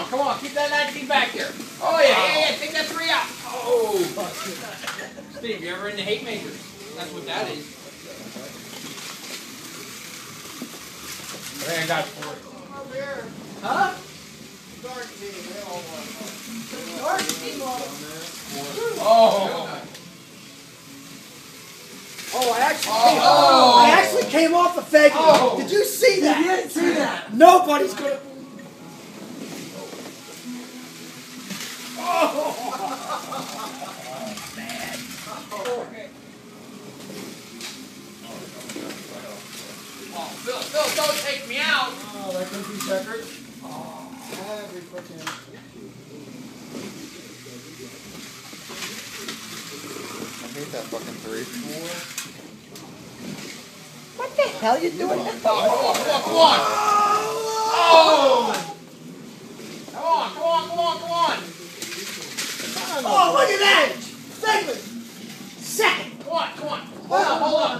Come on, keep that 19 back here. Oh yeah, take that 3 out. Oh, Steve, you ever in the hate makers? That's what that is. I think I got 4. Over here. Huh? Dark team, they all want. Dark team. Oh. Oh, I actually came off the fake. Oh. Did you see that? You didn't see that. Nobody's gonna. Oh, Phil, don't take me out. Oh, that could be checkers. Every freaking. I hate that fucking 3. What the hell you doing? Come on. Oh! Come on. Oh, look at that! Second. Come on. Hold on.